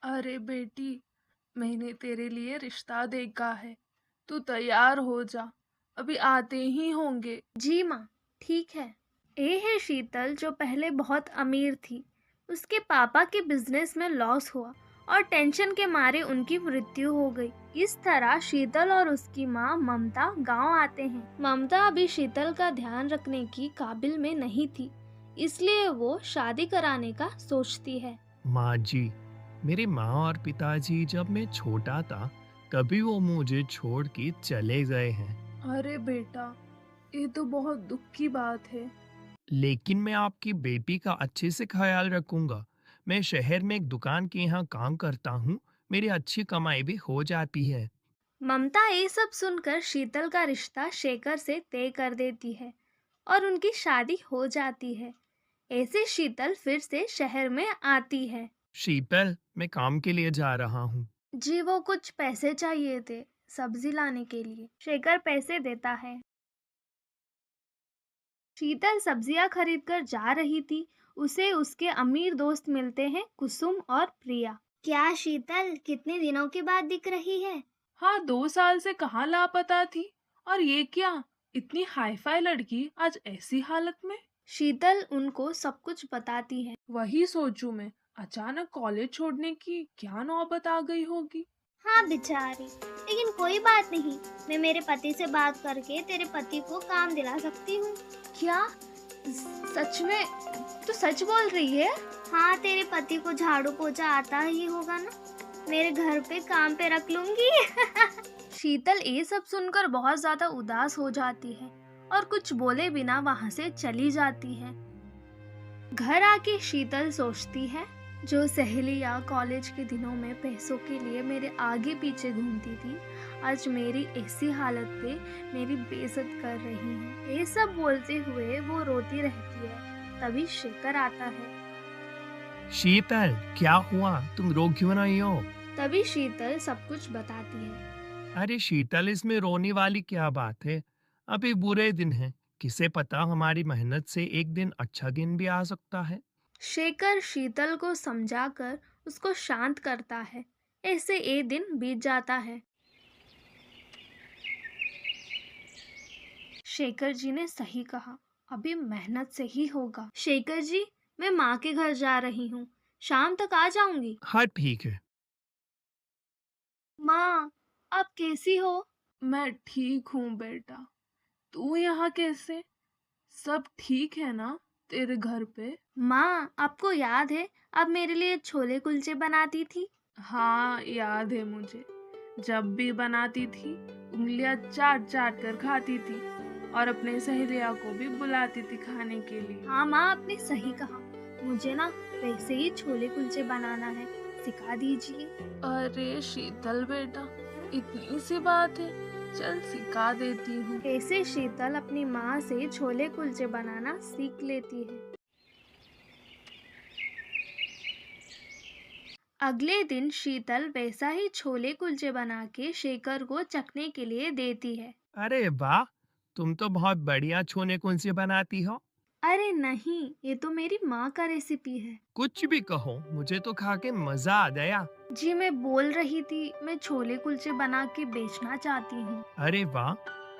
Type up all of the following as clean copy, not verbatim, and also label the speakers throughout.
Speaker 1: अरे बेटी, मैंने तेरे लिए रिश्ता देखा है। तू तैयार हो जा, अभी आते ही होंगे।
Speaker 2: जी माँ, ठीक है। ये है शीतल जो पहले बहुत अमीर थी। उसके पापा के बिजनेस में लॉस हुआ और टेंशन के मारे उनकी मृत्यु हो गई। इस तरह शीतल और उसकी माँ ममता गांव आते हैं। ममता अभी शीतल का ध्यान रखने की काबिल में नहीं थी, इसलिए वो शादी कराने का सोचती है।
Speaker 3: माँ जी, मेरी माँ और पिताजी जब मैं छोटा था, तभी वो मुझे छोड़ के चले गए हैं।
Speaker 1: अरे बेटा, ये तो बहुत दुख की बात है।
Speaker 3: लेकिन मैं आपकी बेटी का अच्छे से ख्याल रखूंगा। मैं शहर में एक दुकान के यहाँ काम करता हूँ, मेरी अच्छी कमाई भी हो जाती है।
Speaker 2: ममता ये सब सुनकर शीतल का रिश्ता शेखर से तय कर देती है और उनकी शादी हो जाती है। ऐसे शीतल फिर से शहर में आती है।
Speaker 3: शीतल, मैं काम के लिए जा रहा हूँ।
Speaker 2: जी वो कुछ पैसे चाहिए थे सब्जी लाने के लिए। शेखर पैसे देता है। शीतल सब्जियां खरीद कर जा रही थी। उसे उसके अमीर दोस्त मिलते हैं, कुसुम और प्रिया। क्या शीतल कितने दिनों के बाद दिख रही है?
Speaker 1: हाँ, 2 साल से कहाँ लापता थी। और ये क्या, इतनी हाईफाई लड़की आज ऐसी हालत में।
Speaker 2: शीतल उनको सब कुछ बताती है।
Speaker 1: वही सोचूं मैं, अचानक कॉलेज छोड़ने की क्या नौबत आ गई होगी।
Speaker 2: हाँ बेचारी, लेकिन कोई बात नहीं। मैं मेरे पति से बात करके तेरे पति को काम दिला सकती हूँ। क्या? सच में? तू सच बोल रही है? हाँ, तेरे पति को झाड़ू पोछा आता ही होगा ना। मेरे घर पे काम पे रख लूंगी। शीतल ये सब सुनकर बहुत ज्यादा उदास हो जाती है और कुछ बोले बिना वहाँ से चली जाती है। घर आके शीतल सोचती है, जो सहेलियाँ कॉलेज के दिनों में पैसों के लिए मेरे आगे पीछे घूमती थी, आज मेरी ऐसी हालत पे मेरी बेइज्जत कर रही हैं। ये सब बोलते हुए वो रोती रहती है। तभी शेखर आता है।
Speaker 3: शीतल, क्या हुआ? तुम रो क्यों नहीं हो?
Speaker 2: तभी शीतल सब कुछ बताती है।
Speaker 3: अरे शीतल, इसमें रोने वाली क्या बात है? अभी बुरे दिन हैं, किसे पता हमारी मेहनत से एक दिन अच्छा दिन भी आ सकता है।
Speaker 2: शेखर शीतल को समझाकर उसको शांत करता है। ऐसे ये दिन बीत जाता है। शेखर जी ने सही कहा, अभी मेहनत से ही होगा। शेखर जी, मैं माँ के घर जा रही हूँ, शाम तक आ जाऊंगी।
Speaker 3: हाँ ठीक है।
Speaker 2: माँ, आप कैसी हो?
Speaker 1: मैं ठीक हूँ बेटा, तू यहाँ कैसे? सब ठीक है ना तेरे घर पे?
Speaker 2: माँ, आपको याद है आप मेरे लिए छोले कुलचे बनाती थी?
Speaker 1: हाँ, याद है मुझे। जब भी बनाती थी, उंगलियां चाट चाट कर खाती थी और अपने सहेलियों को भी बुलाती थी खाने के लिए।
Speaker 2: हाँ माँ, आपने सही कहा। मुझे ना वैसे ही छोले कुलचे बनाना है, सिखा दीजिए।
Speaker 1: अरे शीतल बेटा, इतनी सी बात है, चल सिखा देती हूँ।
Speaker 2: कैसे शीतल अपनी माँ से छोले कुलचे बनाना सीख लेती है। अगले दिन शीतल वैसा ही छोले कुलचे बना के शेखर को चखने के लिए देती है।
Speaker 3: अरे वाह! तुम तो बहुत बढ़िया छोले कुलचे बनाती हो।
Speaker 2: अरे नहीं, ये तो मेरी माँ का रेसिपी है।
Speaker 3: कुछ भी कहो, मुझे तो खा के मजा आ गया।
Speaker 2: जी मैं बोल रही थी, मैं छोले कुलचे बना के बेचना चाहती हूँ।
Speaker 3: अरे वाह!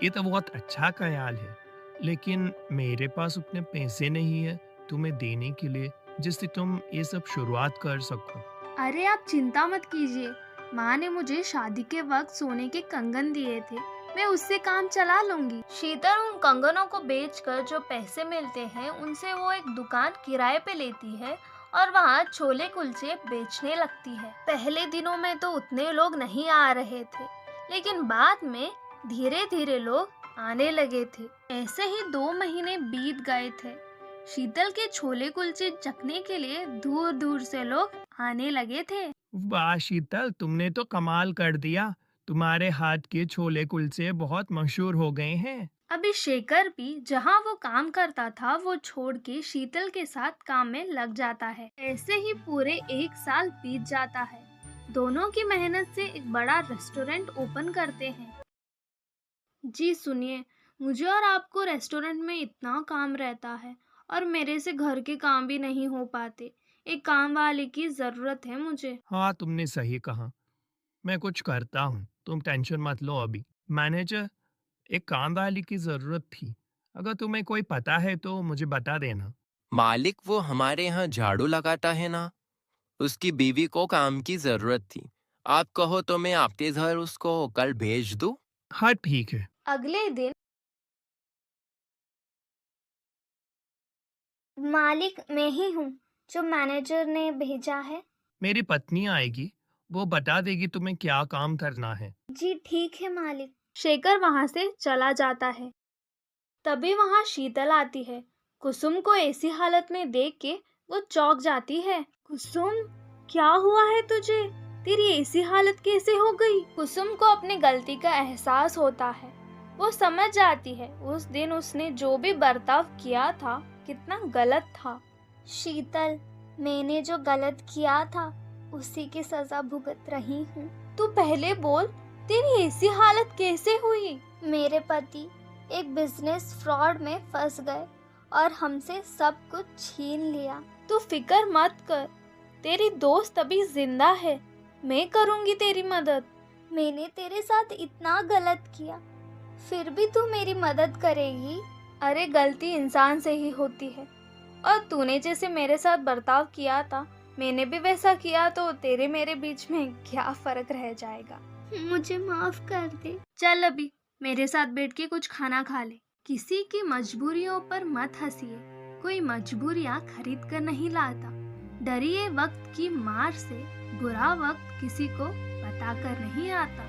Speaker 3: ये तो बहुत अच्छा ख्याल है। लेकिन मेरे पास उतने पैसे नहीं है तुम्हें देने के लिए, जिससे तुम ये सब शुरुआत कर सको।
Speaker 2: अरे आप चिंता मत कीजिए, माँ ने मुझे शादी के वक्त सोने के कंगन दिए थे, मैं उससे काम चला लूंगी। शीतल उन कंगनों को बेचकर जो पैसे मिलते हैं उनसे वो एक दुकान किराए पे लेती है और वहाँ छोले कुलचे बेचने लगती है। पहले दिनों में तो उतने लोग नहीं आ रहे थे, लेकिन बाद में धीरे धीरे लोग आने लगे थे। ऐसे ही 2 महीने बीत गए थे। शीतल के छोले कुलचे चखने के लिए दूर दूर से लोग आने लगे थे।
Speaker 3: वाह शीतल, तुमने तो कमाल कर दिया। तुम्हारे हाथ के छोले कुलचे बहुत मशहूर हो गए हैं।
Speaker 2: अभी शेखर भी जहाँ वो काम करता था वो छोड़ के शीतल के साथ काम में लग जाता है। ऐसे ही पूरे 1 साल बीत जाता है। दोनों की मेहनत से एक बड़ा रेस्टोरेंट ओपन करते हैं। जी सुनिए, मुझे और आपको रेस्टोरेंट में इतना काम रहता है और मेरे से घर के काम भी नहीं हो पाते। एक काम वाले की जरूरत है मुझे।
Speaker 3: हाँ, तुमने सही कहा। मैं कुछ करता हूँ, तुम टेंशन मत लो अभी। मैनेजर, एक काम वाली की ज़रूरत थी। अगर तुम्हें कोई पता है तो मुझे बता देना।
Speaker 4: मालिक वो हमारे यहाँ झाड़ू लगाता है ना, उसकी बीवी को काम की जरूरत थी। आप कहो तो मैं आपके घर उसको कल भेज दूँ।
Speaker 3: हाँ, ठीक है।
Speaker 2: अगले दिन मालिक मैं ही हूँ जो मैनेजर ने भेजा है।
Speaker 3: मेरी पत्नी आएगी, वो बता देगी तुम्हें क्या काम करना है।
Speaker 2: जी ठीक है मालिक। शेखर वहां से चला जाता है। तभी वहां शीतल आती है। कुसुम को ऐसी हालत में देख के वो चौंक जाती है। कुसुम, क्या हुआ है तुझे? तेरी ऐसी हालत कैसे हो गई? कुसुम को अपनी गलती का एहसास होता है। वो समझ जाती है उस दिन उसने जो भी बर्ताव किया था कितना गलत था। शीतल, मैंने जो गलत किया था उसी की सजा भुगत रही हूँ। तू पहले बोल, तेरी ऐसी हालत कैसे हुई? मेरे पति एक बिजनेस फ्रॉड में फंस गए और हमसे सब कुछ छीन लिया। तू फिक्र मत कर, तेरी दोस्त अभी जिंदा है। मैं करूंगी तेरी मदद। मैंने तेरे साथ इतना गलत किया, फिर भी तू मेरी मदद करेगी? अरे गलती इंसान से ही होती है, और तूने जैसे मेरे साथ बर्ताव किया था मैंने भी वैसा किया तो तेरे मेरे बीच में क्या फर्क रह जाएगा? मुझे माफ कर दे। चल अभी मेरे साथ बैठ के कुछ खाना खा ले। किसी की मजबूरियों पर मत हंसिए, कोई मजबूरियां खरीद कर नहीं लाता। डरिए वक्त की मार से, बुरा वक्त किसी को बता कर नहीं आता।